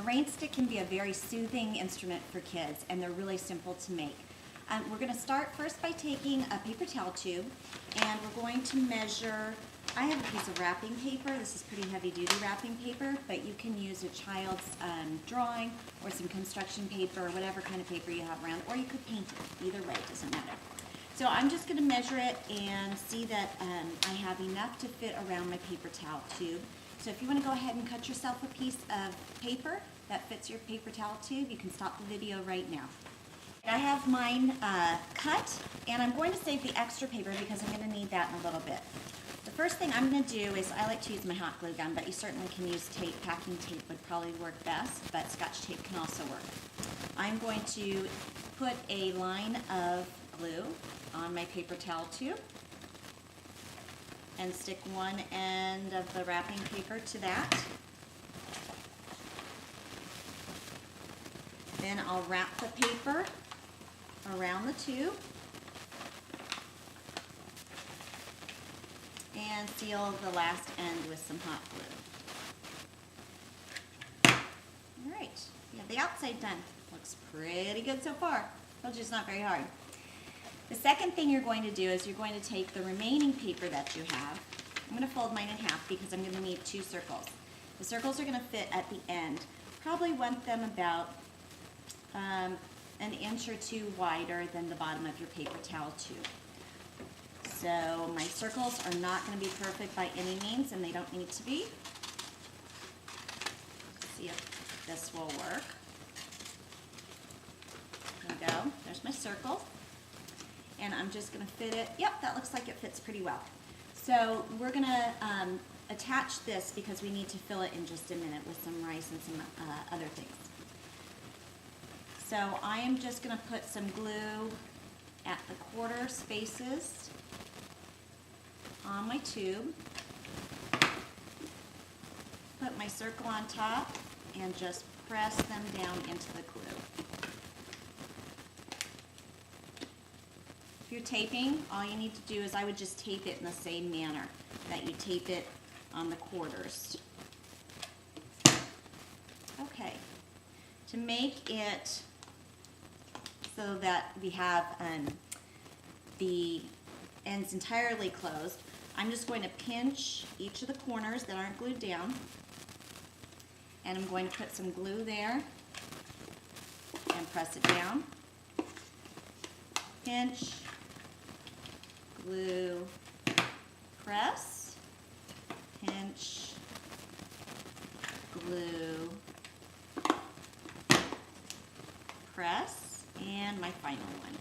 A Rainstick can be a very soothing instrument for kids, and they're really simple to make. We're going to start first by taking a paper towel tube, and we're going to measure. I have a piece of wrapping paper. This is pretty heavy duty wrapping paper, but you can use a child's drawing or some construction paper, or whatever kind of paper you have around, or you could paint it. Either way, it doesn't matter. So I'm just going to measure it and see that I have enough to fit around my paper towel tube. So if you want to go ahead and cut yourself a piece of paper that fits your paper towel tube, you can stop the video right now. I have mine cut, and I'm going to save the extra paper because I'm going to need that in a little bit. The first thing I'm going to do is, I like to use my hot glue gun, but you certainly can use tape. Packing tape would probably work best, but Scotch tape can also work. I'm going to put a line of glue on my paper towel tube and stick one end of the wrapping paper to that. Then I'll wrap the paper around the tube and seal the last end with some hot glue. All right, we have the outside done. Looks pretty good so far. Told you it's not very hard. The second thing you're going to do is you're going to take the remaining paper that you have. I'm going to fold mine in half because I'm going to need two circles. The circles are going to fit at the end. Probably want them about an inch or two wider than the bottom of your paper towel tube. So my circles are not going to be perfect by any means, and they don't need to be. Let's see if this will work. There we go. There's my circle. And I'm just going to fit it. Yep, that looks like it fits pretty well. So we're going to attach this because we need to fill it in just a minute with some rice and some other things. So I am just going to put some glue at the quarter spaces on my tube. Put my circle on top and just press them down into the glue. If you're taping, all you need to do is I would just tape it in the same manner that you tape it on the quarters. Okay. To make it so that we have the ends entirely closed, I'm just going to pinch each of the corners that aren't glued down, and I'm going to put some glue there and press it down. Pinch, glue, press, pinch, glue, press, and my final one.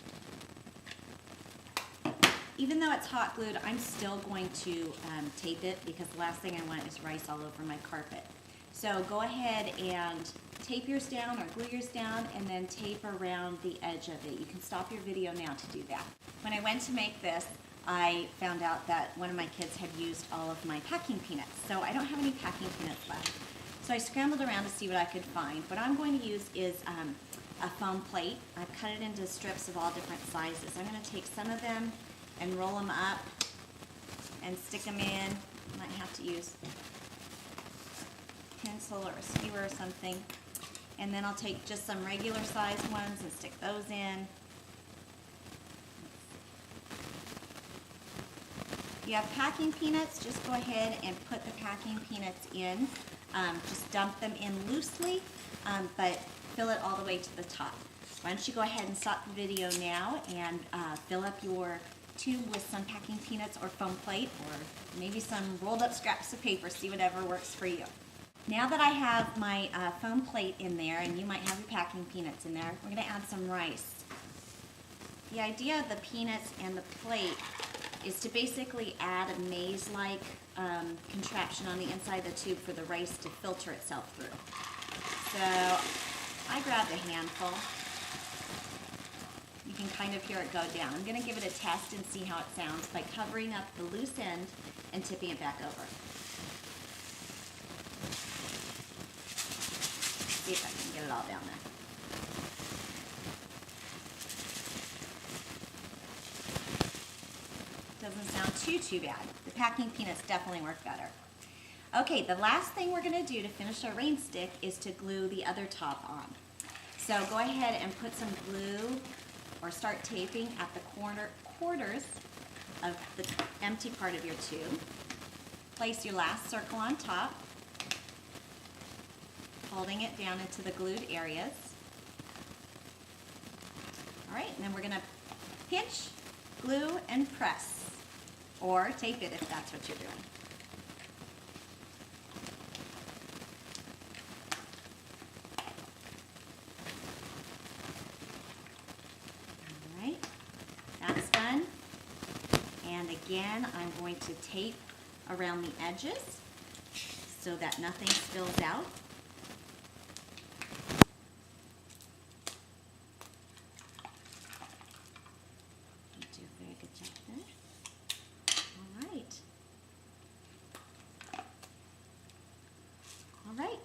Even though it's hot glued, I'm still going to tape it because the last thing I want is rice all over my carpet. So go ahead and tape yours down or glue yours down and then tape around the edge of it. You can stop your video now to do that. When I went to make this, I found out that one of my kids had used all of my packing peanuts. So I don't have any packing peanuts left. So I scrambled around to see what I could find. What I'm going to use is a foam plate. I've cut it into strips of all different sizes. I'm going to take some of them and roll them up and stick them in. I might have to use a pencil or a skewer or something. And then I'll take just some regular sized ones and stick those in. If you have packing peanuts, just go ahead and put the packing peanuts in. Just dump them in loosely, but fill it all the way to the top. Why don't you go ahead and stop the video now and fill up your tube with some packing peanuts or foam plate, or maybe some rolled up scraps of paper. See whatever works for you. Now that I have my foam plate in there, and you might have your packing peanuts in there, we're going to add some rice. The idea of the peanuts and the plate is to basically add a maze-like contraption on the inside of the tube for the rice to filter itself through. So I grabbed a handful. You can kind of hear it go down. I'm going to give it a test and see how it sounds by covering up the loose end and tipping it back over. See if I can get it all down there. Doesn't sound too bad. The packing peanuts definitely work better. Okay, the last thing we're going to do to finish our Rainstick is to glue the other top on. So go ahead and put some glue or start taping at the quarters of the empty part of your tube. Place your last circle on top, holding it down into the glued areas. All right, and then we're going to pinch, glue, and press, or tape it if that's what you're doing. All right, that's done. And again, I'm going to tape around the edges so that nothing spills out. You do a very good job there. All right. All right.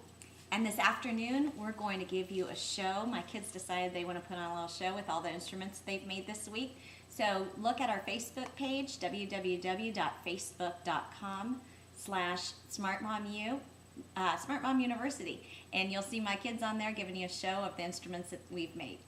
And this afternoon, we're going to give you a show. My kids decided they want to put on a little show with all the instruments they've made this week. So look at our Facebook page, www.facebook.com/SmartMom University, and you'll see my kids on there giving you a show of the instruments that we've made.